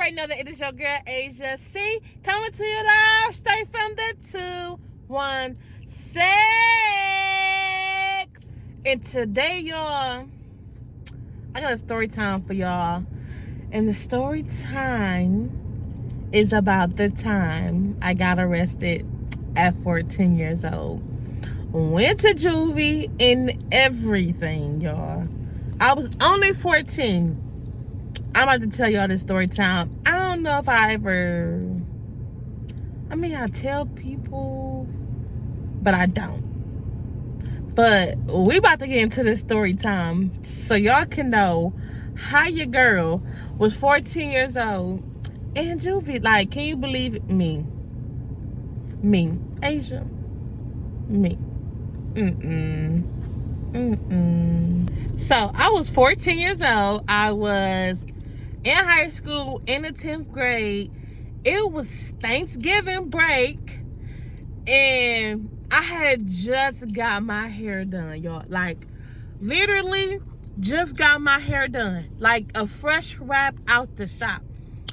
already know that it is your girl Asia C coming to you live straight from the 216. And today, y'all, I got a story time for y'all. And the story time is about the time I got arrested at 14 years old. Went to juvie and everything, y'all. I was only 14. I'm about to tell y'all this story time. I don't know if I tell people, but I don't. But we about to get into this story time so y'all can know how your girl was 14 years old and juvie. Like, can you believe it? Me, Asia, me. So I was 14 years old. I was in high school in the 10th grade. It was Thanksgiving break, and I had just got my hair done, y'all. Like, literally just got my hair done. Like a fresh wrap out the shop.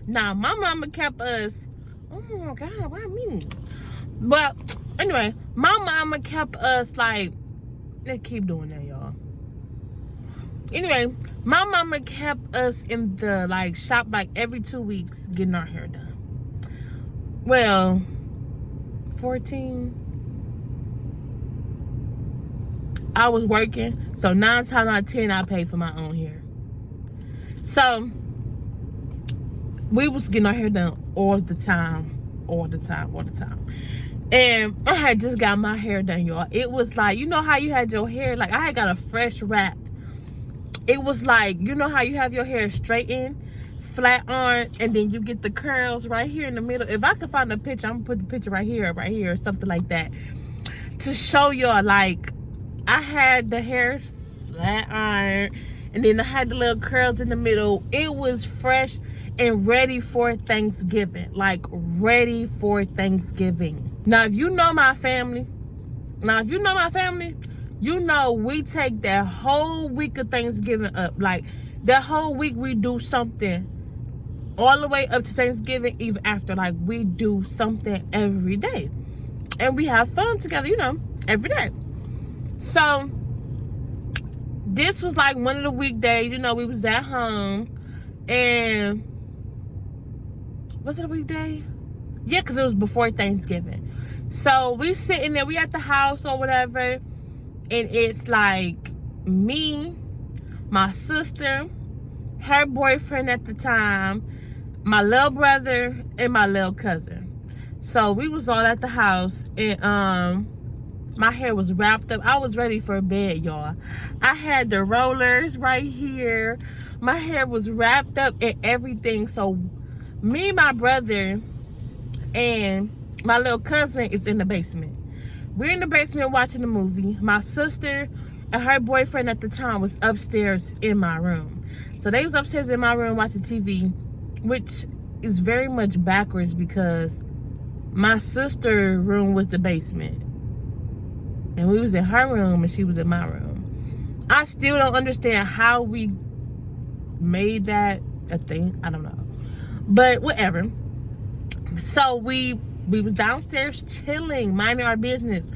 Now, my mama kept us, oh my God, why me? But anyway, my mama kept us like, they keep doing that, y'all. Anyway, my mama kept us in the like shop like every 2 weeks getting our hair done. Well, 14, I was working, so 9 times out of 10 I paid for my own hair. So we was getting our hair done all the time. And I had just got my hair done, y'all. It was like, you know how you had your hair, like I had got a fresh wrap. It was like, you know how you have your hair straightened, flat on, and then you get the curls right here in the middle. If I could find a picture, I'm gonna put the picture right here, or something like that, to show y'all. Like, I had the hair flat iron, and then I had the little curls in the middle. It was fresh and ready for Thanksgiving. Like, ready for Thanksgiving. Now, if you know my family, you know we take that whole week of Thanksgiving up. Like, that whole week we do something all the way up to Thanksgiving, even after. Like, we do something every day. And we have fun together, you know, every day. So, this was like one of the weekdays, you know, we was at home. And, was it a weekday? Yeah, because it was before Thanksgiving. So, we sitting there, we at the house or whatever. And it's like me, my sister, her boyfriend at the time, my little brother, and my little cousin. So we was all at the house, and my hair was wrapped up. I was ready for bed, y'all. I had the rollers right here. My hair was wrapped up and everything. So me, my brother, and my little cousin is in the basement. We're in the basement watching the movie. My sister and her boyfriend at the time was upstairs in my room. So they was upstairs in my room watching TV, which is very much backwards because my sister's room was the basement. And we was in her room and she was in my room. I still don't understand how we made that a thing. I don't know. But whatever. So we was downstairs chilling, minding our business.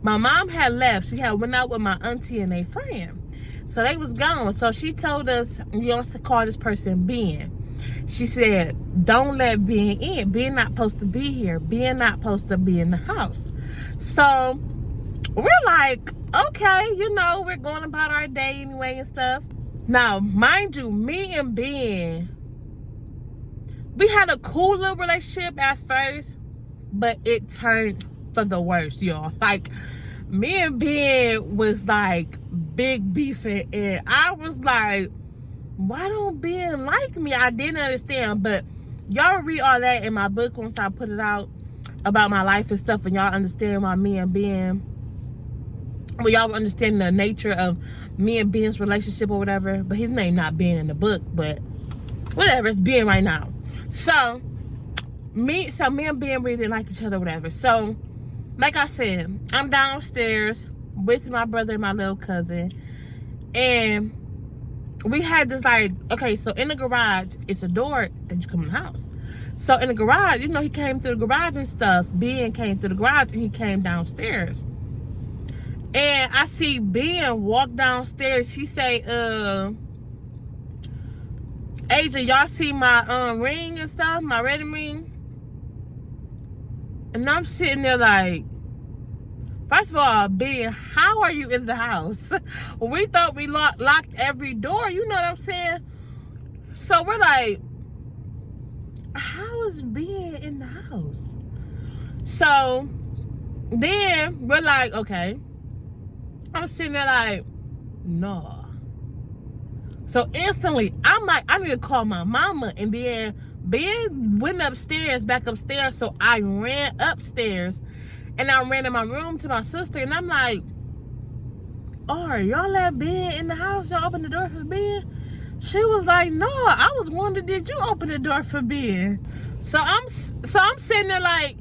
My mom had left. She had went out with my auntie and a friend. So they was gone. So she told us, you want to call this person Ben. She said, don't let Ben in. Ben not supposed to be here. Ben not supposed to be in the house. So we're like, okay, you know, we're going about our day anyway and stuff. Now, mind you, me and Ben, we had a cool little relationship at first, but it turned for the worst, y'all. Like, me and Ben was like big beefing, and I was like, why don't Ben like me? I didn't understand, but y'all read all that in my book once I put it out about my life and stuff, and y'all understand why me and Ben, well, y'all understand the nature of me and Ben's relationship or whatever. But his name not Ben in the book, but whatever, it's Ben right now. So me and Ben really didn't like each other or whatever. So like I said, I'm downstairs with my brother and my little cousin, and we had this like, okay, so in the garage, it's a door that you come in the house. So in the garage, you know, he came through the garage and stuff. Ben came through the garage and he came downstairs. And I see Ben walk downstairs. He say, Asia, y'all see my ring and stuff, my wedding ring? And I'm sitting there like, first of all, Ben, how are you in the house? We thought we locked every door, you know what I'm saying? So we're like, how is Ben in the house? So then we're like, okay. I'm sitting there like, no. So instantly, I'm like, I need to call my mama. And then Ben went back upstairs. So I ran upstairs and I ran in my room to my sister. And I'm like, oh, y'all let Ben in the house? Y'all open the door for Ben? She was like, no, I was wondering, did you open the door for Ben? So I'm sitting there like,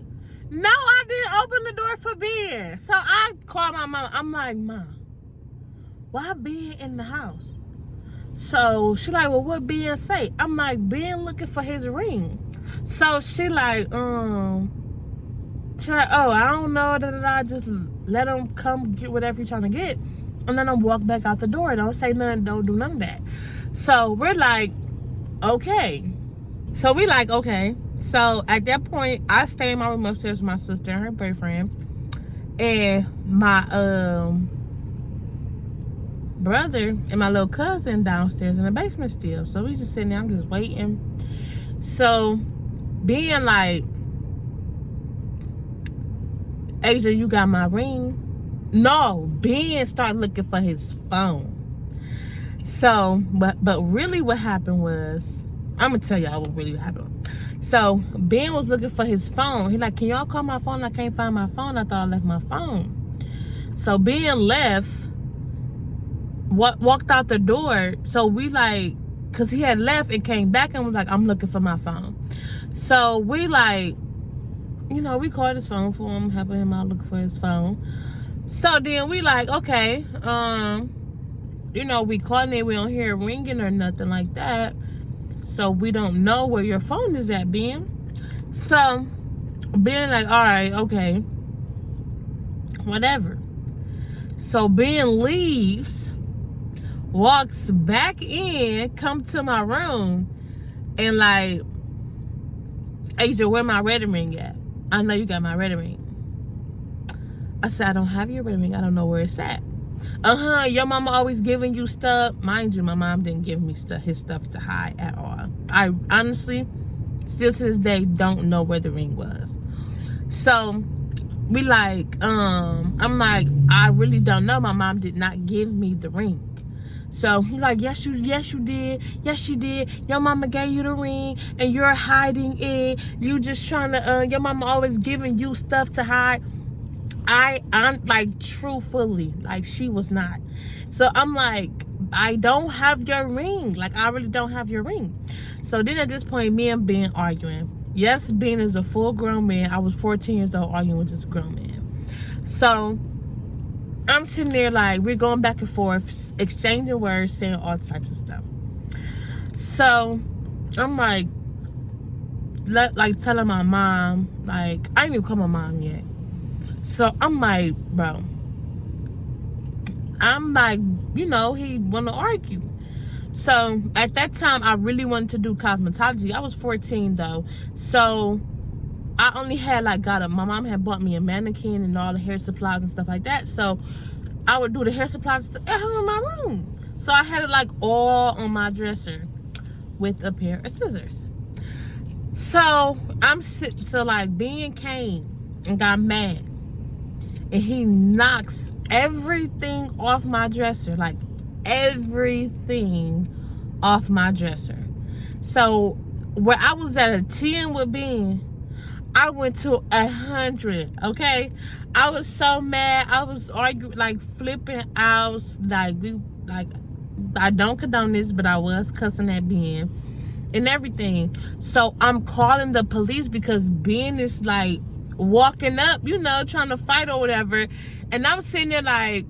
no, I didn't open the door for Ben. So I called my mom. I'm like, Mom, why Ben in the house? So she like, well, what Ben say? I'm like, Ben looking for his ring. So she like, oh, I don't know. I just let him come get whatever he's trying to get. And then I walk back out the door. Don't say nothing. Don't do none of that. So we're like, okay. So we like, okay. So at that point, I stay in my room upstairs with my sister and her boyfriend. And my brother and my little cousin downstairs in the basement still. So we just sitting there, I'm just waiting. So being like, Asia, you got my ring? No, Ben started looking for his phone. So, but really what happened was, I'm gonna tell y'all what really happened. So Ben was looking for his phone. He like, can y'all call my phone? I can't find my phone. I thought I left my phone. So Ben left, walked out the door. So we like, cause he had left and came back and was like, I'm looking for my phone. So we like, you know, we called his phone for him, helping him out looking for his phone. So then we like, okay, you know, we calling it, we don't hear it ringing or nothing like that. So we don't know where your phone is at, Ben. So Ben like, all right, okay, whatever. So Ben leaves, walks back in, come to my room, and like, Asia, where my wedding ring at? I know you got my wedding ring. I said, I don't have your wedding ring. I don't know where it's at. Your mama always giving you stuff. Mind you, my mom didn't give me his stuff to hide at all. I honestly, still to this day, don't know where the ring was. So we like, I'm like, I really don't know. My mom did not give me the ring. So he like, yes you did, yes she did. Your mama gave you the ring and you're hiding it. You just trying to, your mama always giving you stuff to hide. I'm like, truthfully, like, she was not. So I'm like, I don't have your ring. Like, I really don't have your ring. So then at this point, me and Ben arguing. Yes, Ben is a full grown man. I was 14 years old arguing with this grown man. So I'm sitting there like, we're going back and forth, exchanging words, saying all types of stuff. So I'm like telling my mom, like, I didn't even call my mom yet. So I'm like, bro, I'm like, you know, he want to argue. So at that time, I really wanted to do cosmetology. I was 14 though. So I only had like my mom had bought me a mannequin and all the hair supplies and stuff like that. So I would do the hair supplies at home in my room. So I had it like all on my dresser with a pair of scissors. So so like Ben came and got mad. And he knocks everything off my dresser, like everything off my dresser. So where I was at a 10 with Ben, I went to 100, okay? I was so mad. I was arguing, like flipping out. Like, I don't condone this, but I was cussing at Ben and everything. So I'm calling the police because Ben is like, walking up, you know, trying to fight or whatever, and I'm sitting there like,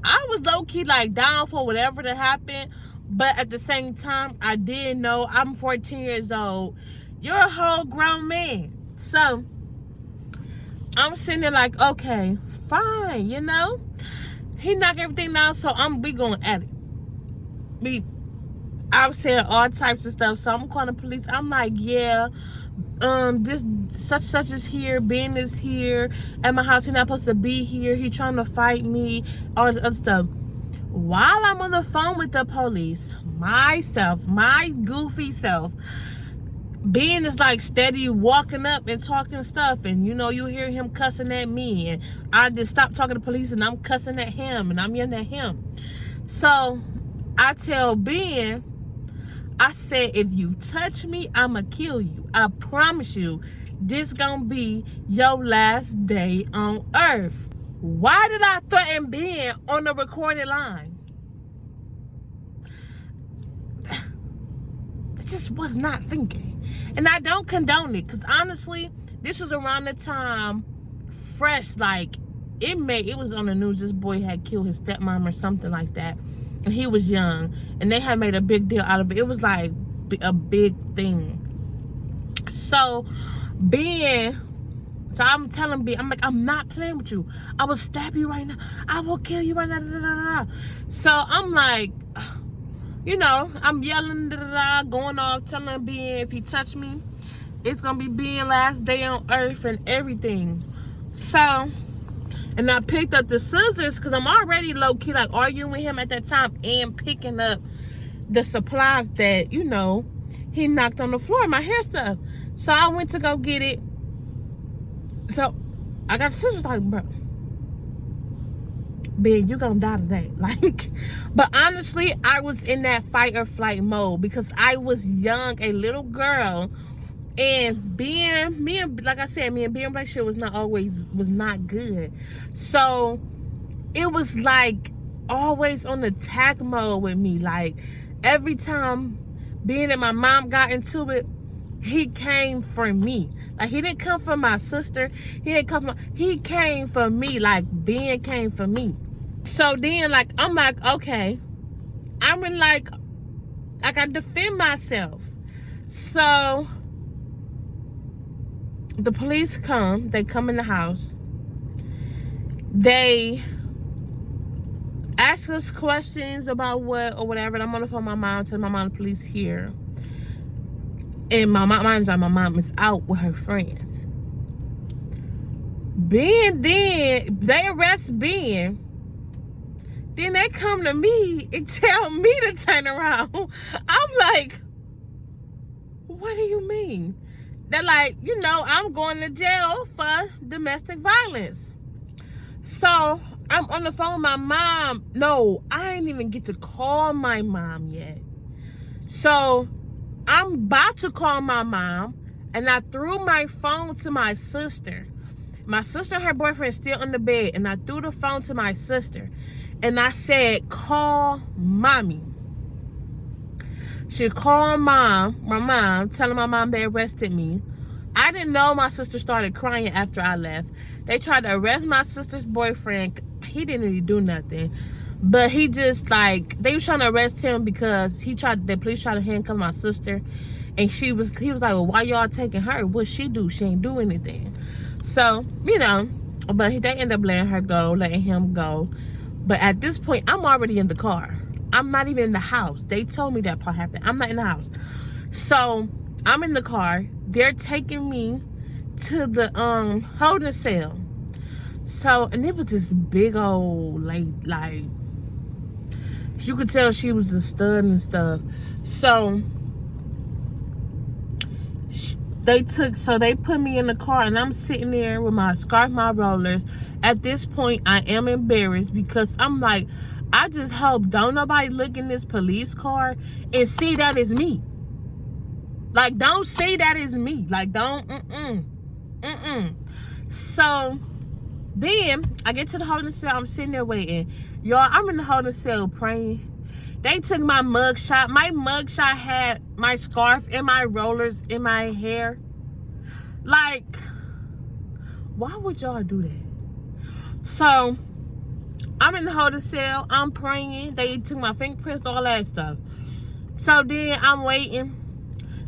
I was low-key like down for whatever that happened, But at the same time, I did know I'm 14 years old. You're a whole grown man. So I'm sitting there like, okay, fine, you know. He knocked everything down, so we going at it. I was saying all types of stuff. So I'm calling the police. I'm like, yeah, this such is here, Ben is here at my house. He's not supposed to be here. He trying to fight me, all this other stuff. While I'm on the phone with the police, myself, my goofy self, Ben is like steady walking up and talking stuff, and you know, you hear him cussing at me, and I just stopped talking to the police and I'm cussing at him and I'm yelling at him. So I tell Ben, I said, if you touch me, I'ma kill you. I promise you, this gonna be your last day on earth. Why did I threaten Ben on the recorded line? I just was not thinking. And I don't condone it, because honestly, this was around the time, fresh, like, it was on the news, this boy had killed his stepmom or something like that. And he was young, and they had made a big deal out of it. It was like a big thing. So I'm telling Ben, I'm like, I'm not playing with you. I will stab you right now. I will kill you right now. Da, da, da, da. So I'm like, you know, I'm yelling, da, da, da, going off, telling Ben if he touch me, it's gonna be Ben's last day on earth and everything. So, and I picked up the scissors because I'm already low-key like arguing with him at that time and picking up the supplies that, you know, he knocked on the floor, my hair stuff. So I went to go get it. So I got the scissors, like, bro, Ben, you gonna die today. Like, but honestly, I was in that fight or flight mode because I was young, a little girl. And like I said, me and Ben relationship was not good. So it was like always on attack mode with me. Like every time Ben and my mom got into it, he came for me. Like he didn't come for my sister. He came for me. Like Ben came for me. So then like I'm like, okay, I'm in like I gotta defend myself. So the police come, they come in the house. They ask us questions about what or whatever. And I'm on the phone with my mom, telling my mom the police here. And my mom is out with her friends. Ben, then they arrest Ben. Then they come to me and tell me to turn around. I'm like, what do you mean? They're like, you know, I'm going to jail for domestic violence. So I'm on the phone with my mom. No, I didn't even get to call my mom yet. So I'm about to call my mom, and I threw my phone to my sister. My sister and her boyfriend are still in the bed, and I threw the phone to my sister. And I said, call mommy. She called my mom, telling my mom they arrested me. I didn't know my sister started crying after I left. They tried to arrest my sister's boyfriend. He didn't really do nothing. But he just like, they were trying to arrest him because the police tried to handcuff my sister. And he was like, well, why y'all taking her? What'd she do? She ain't do anything. So, you know, but they ended up letting him go. But at this point, I'm already in the car. I'm not even in the house. They told me that part happened. I'm not in the house. So I'm in the car. They're taking me to the holding cell. So, and it was this big old like you could tell she was a stud and stuff. So they put me in the car, and I'm sitting there with my scarf, my rollers. At this point, I am embarrassed because I'm like, I just hope don't nobody look in this police car and see that it's me. Like, don't say that is me. Like, don't, So then I get to the holding cell. I'm sitting there waiting. Y'all, I'm in the holding cell praying. They took my mug shot. My mug shot had my scarf and my rollers in my hair. Like, why would y'all do that? So I'm in the holding cell. I'm praying. They took my fingerprints, all that stuff. So then I'm waiting.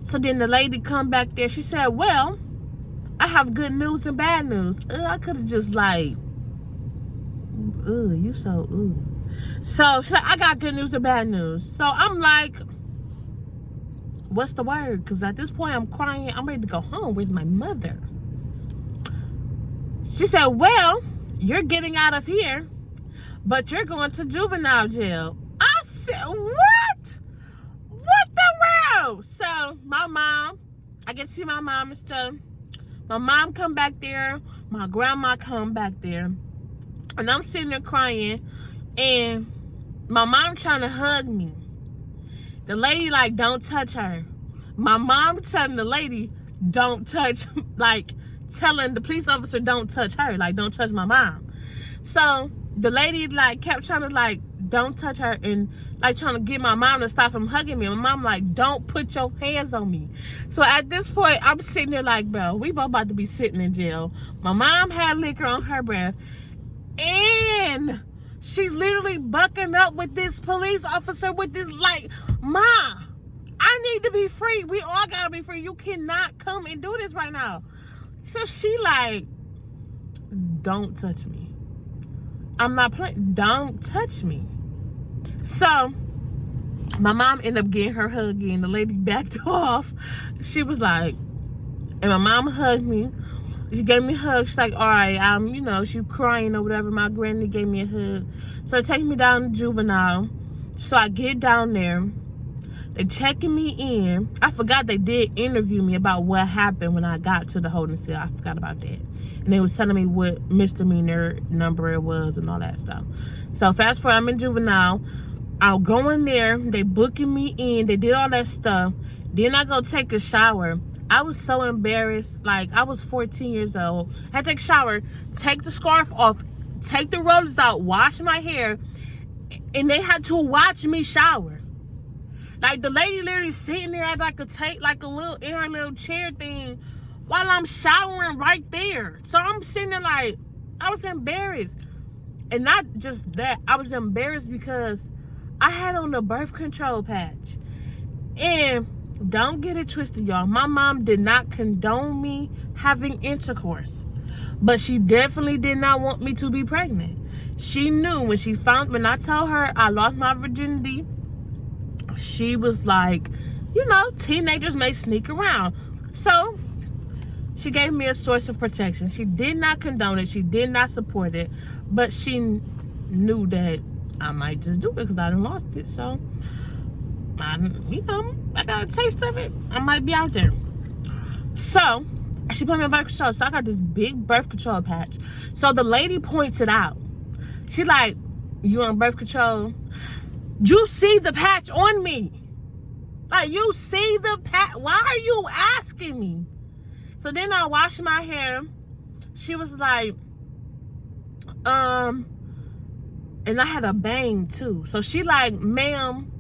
So then the lady come back there. She said, well, I have good news and bad news. I could have just like, you so, So she's like, I got good news and bad news. So I'm like, what's the word? Because at this point I'm crying. I'm ready to go home. Where's my mother? She said, well, you're getting out of here, but you're going to juvenile jail. I said, what? What the world? So my mom, I get to see my mom and stuff. My mom come back there. My grandma come back there. And I'm sitting there crying. And my mom trying to hug me. The lady like, don't touch her. My mom telling the lady, don't touch, like telling the police officer, don't touch her. Like, don't touch my mom. So the lady like kept trying to like, don't touch her, and like trying to get my mom to stop from hugging me. My mom like, don't put your hands on me. So at this point, I'm sitting there like, bro, we both about to be sitting in jail. My mom had liquor on her breath, and she's literally bucking up with this police officer with this like, Ma, I need to be free. We all gotta be free. You cannot come and do this right now. So she like, don't touch me. I'm not playing. Don't touch me. So my mom ended up getting her hug and the lady backed off. She was like, and my mom hugged me. She gave me a hug. She's like, all right, you know, she crying or whatever. My granny gave me a hug. So they take me down to juvenile. So I get down there. They checking me in. I forgot they did interview me about what happened when I got to the holding cell. I forgot about that. And they was telling me what misdemeanor number it was and all that stuff. So fast forward, I'm in juvenile. I'll go in there. They booking me in. They did all that stuff. Then I go take a shower. I was so embarrassed. Like, I was 14 years old. I had to take a shower, take the scarf off, take the rollers out, wash my hair, and they had to watch me shower. Like, the lady literally sitting there at like a little in her little chair thing while I'm showering right there. So I'm sitting there like, I was embarrassed. And not just that, I was embarrassed because I had on the birth control patch. And don't get it twisted, y'all. My mom did not condone me having intercourse, but she definitely did not want me to be pregnant. She knew when I told her I lost my virginity, she was like, you know, teenagers may sneak around. So she gave me a source of protection. She did not condone it. She did not support it, but she knew that I might just do it because I done lost it. So I got a taste of it. I might be out there. So she put me on birth control. So I got this big birth control patch. So the lady points it out. She like, you on birth control? You see the patch on me. Like, you see the patch. Why are you asking me? So then I washed my hair. She was like, and I had a bang too. So she like, ma'am,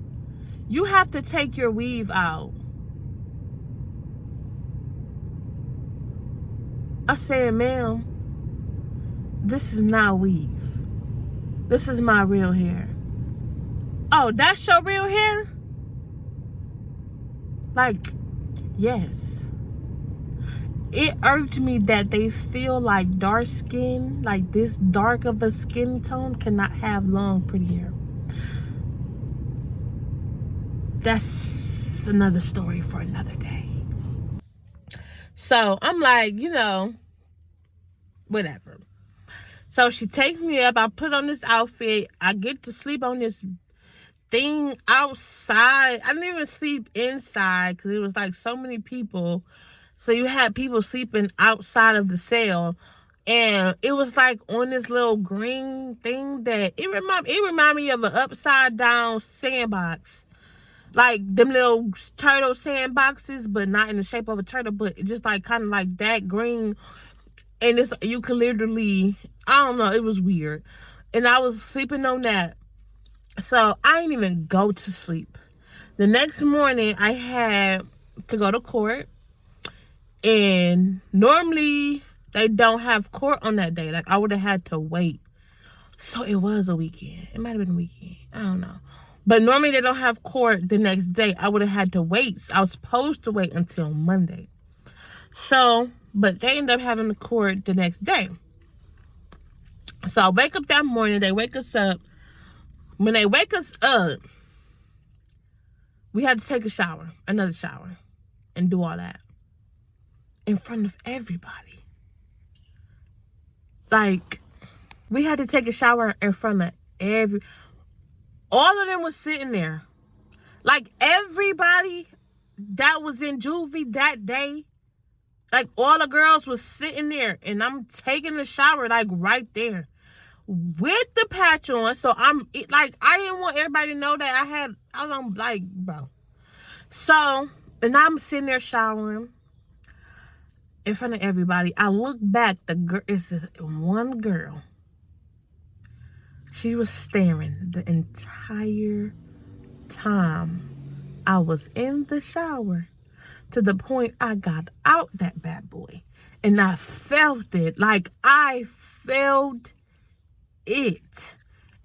you have to take your weave out. I said, ma'am, this is not weave. This is my real hair. Oh, that's your real hair? Like, yes. It irked me that they feel like dark skin, like this dark of a skin tone, cannot have long, pretty hair. That's another story for another day. So I'm like, you know, whatever. So she takes me up. I put on this outfit. I get to sleep on this thing outside. I didn't even sleep inside because it was like so many people. So you had people sleeping outside of the cell. And it was like on this little green thing that it reminded me of an upside down sandbox. Like them little turtle sandboxes, but not in the shape of a turtle, but just like kind of like that green. And it's, you could literally, I don't know, it was weird. And I was sleeping on that. So I didn't even go to sleep. The next morning I had to go to court. And normally they don't have court on that day. Like, I would have had to wait. So it was a weekend. It might have been a weekend. I don't know. But normally they don't have court the next day. I would have had to wait. I was supposed to wait until Monday. So, but they end up having the court the next day. So I wake up that morning. They wake us up. When they wake us up, we had to take a shower, another shower, and do all that in front of everybody. Like, we had to take a shower in front of all of them was sitting there. Like, everybody that was in juvie that day, like, all the girls was sitting there, and I'm taking the shower, like, right there with the patch on. So I didn't want everybody to know that I was on, like, bro. So, and I'm sitting there showering in front of everybody. I look back, it's one girl. She was staring the entire time I was in the shower, to the point I got out that bad boy. And I felt it. Like, I felt it.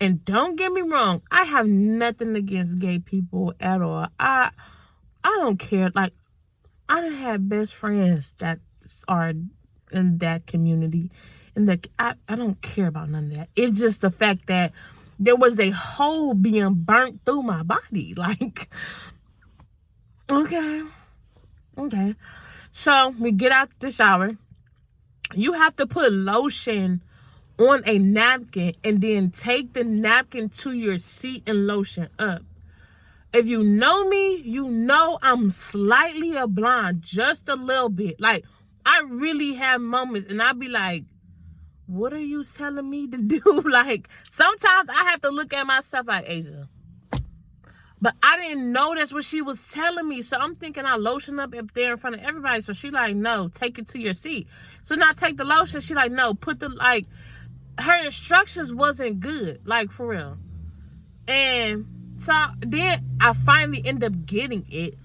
And don't get me wrong, I have nothing against gay people at all. I don't care. Like, I done had best friends that are in that community, and that I don't care about none of that. It's just the fact that there was a hole being burnt through my body. Like, okay. So we get out the shower. You have to put lotion on a napkin and then take the napkin to your seat and lotion up. If you know me, you know I'm slightly a blonde, just a little bit. Like, I really have moments, and I be like, what are you telling me to do? Like, sometimes I have to look at myself like, Asia. But I didn't know that's what she was telling me. So I'm thinking I lotion up there in front of everybody. So she like, no, take it to your seat. So now I take the lotion. She like, no, put the, like, her instructions wasn't good. Like, for real. And so then I finally end up getting it.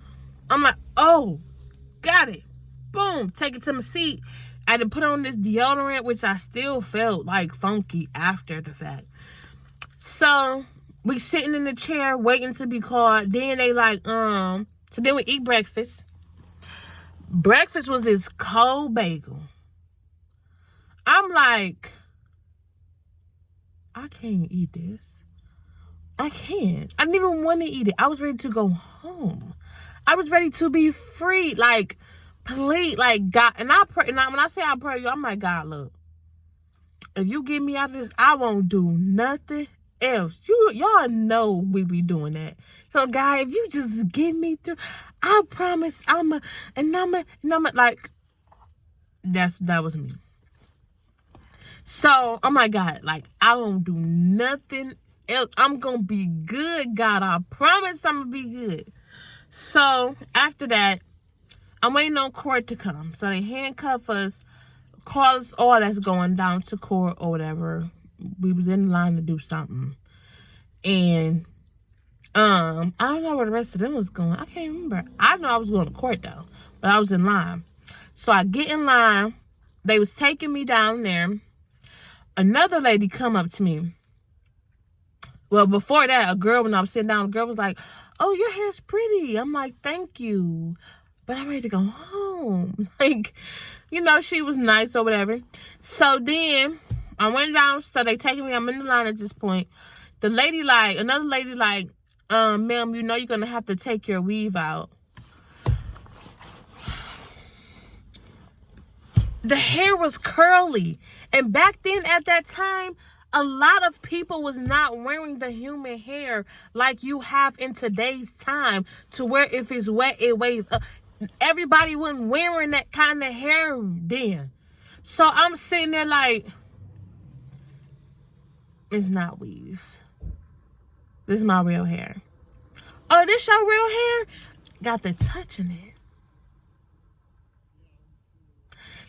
I'm like, oh, got it. Boom, take it to my seat. I had to put on this deodorant, which I still felt like funky after the fact. So we sitting in the chair waiting to be called. Then they like, so then we eat breakfast. Breakfast was this cold bagel. I'm like, I can't eat this. I can't. I didn't even want to eat it. I was ready to go home. I was ready to be free. Like, please, like, God. And I pray. And when I say I pray, I'm like, God, look. If you get me out of this, I won't do nothing else. Y'all know we be doing that. So, God, if you just get me through, I promise like, that was me. So, oh my God, like, I won't do nothing else. I'm gonna be good, God. I promise I'm gonna be good. So, after that, I'm waiting on court to come. So, they handcuff us, call us all that's going down to court or whatever. We was in line to do something. And, I don't know where the rest of them was going. I can't remember. I know I was going to court, though. But I was in line. So, I get in line. They was taking me down there. Another lady come up to me. Well, before that, a girl, when I was sitting down, a girl was like, oh, your hair's pretty. I'm like, thank you. But I'm ready to go home. Like, you know, she was nice or whatever. So then I went down. So they taking me. I'm in the line at this point. The lady like, another lady like, ma'am, you know you're going to have to take your weave out. The hair was curly. And back then at that time, a lot of people was not wearing the human hair like you have in today's time, to where if it's wet, it waves up. Everybody wasn't wearing that kind of hair then. So I'm sitting there like, it's not weave. This is my real hair. Oh, this your real hair? Got the touch in it.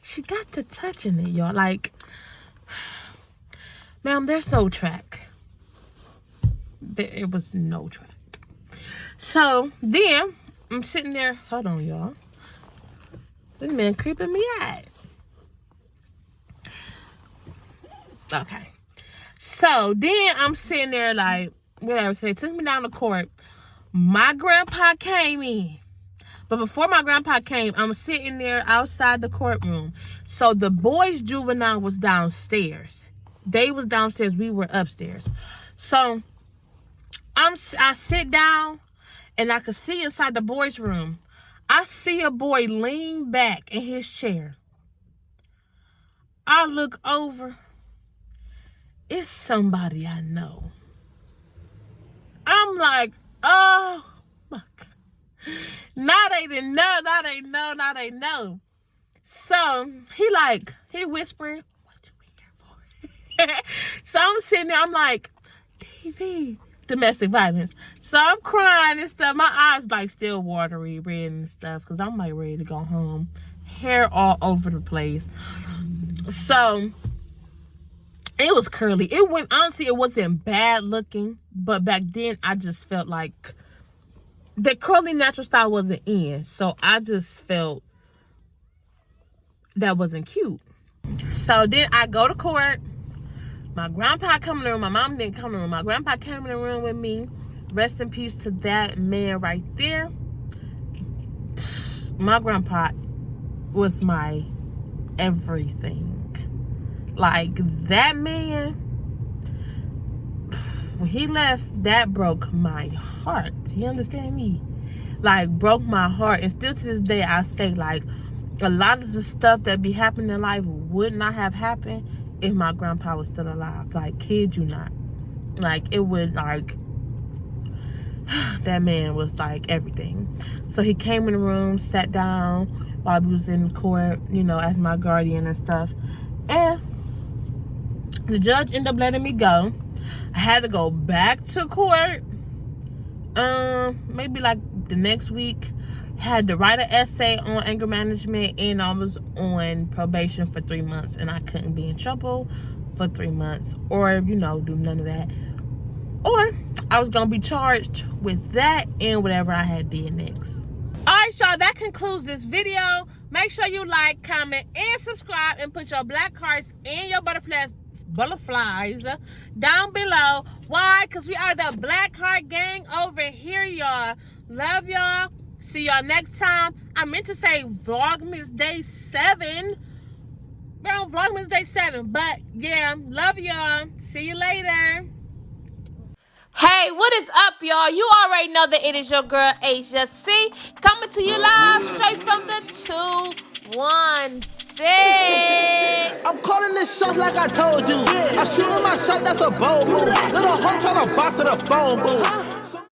She got the touch in it, y'all. Like, ma'am, there's no track. There was no track. So then I'm sitting there. Hold on, y'all. This man creeping me out. Okay. So then I'm sitting there like, whatever. So they took me down to court. My grandpa came in. But before my grandpa came, I'm sitting there outside the courtroom. So the boys' juvenile was downstairs. They was downstairs. We were upstairs. So I sit down, and I could see inside the boys' room. I see a boy lean back in his chair. I look over. It's somebody I know. I'm like, oh my God. Now they didn't know, now they know, now they know. So he whispering, what you been here for? So I'm sitting there, I'm like, TV, domestic violence. So I'm crying and stuff. My eyes like still watery, red and stuff, because I'm like ready to go home. Hair all over the place. So it was curly. Honestly, it wasn't bad looking, but back then I just felt like the curly natural style wasn't in. So I just felt that wasn't cute. So then I go to court. My grandpa come in the room. My mom didn't come in the room. My grandpa came in the room with me. Rest in peace to that man right there. My grandpa was my everything. Like, that man, when he left, that broke my heart. You understand me? Like, broke my heart. And still to this day, I say, like, a lot of the stuff that be happening in life would not have happened if my grandpa was still alive. Like, kid you not. Like, it would, like, that man was, like, everything. So he came in the room, sat down while we was in court, you know, as my guardian and stuff. And the judge ended up letting me go. I had to go back to court. Maybe like the next week. Had to write an essay on anger management, and I was on probation for 3 months, and I couldn't be in trouble for 3 months, or, you know, do none of that. Or I was gonna be charged with that and whatever I had did next. Alright, y'all, that concludes this video. Make sure you like, comment, and subscribe, and put your black hearts and your butterflies down below. Why? Because we are the Black Heart Gang over here, y'all. Love y'all. See y'all next time. I meant to say Vlogmas Day 7. We're on Vlogmas Day 7. But, yeah, love y'all. See you later. Hey, what is up, y'all? You already know that it is your girl, Asia C, coming to you live straight from the 216. I'm calling this shot like I told you. I'm shooting my shot, that's a bold move. Little hoe tryna box to the phone booth.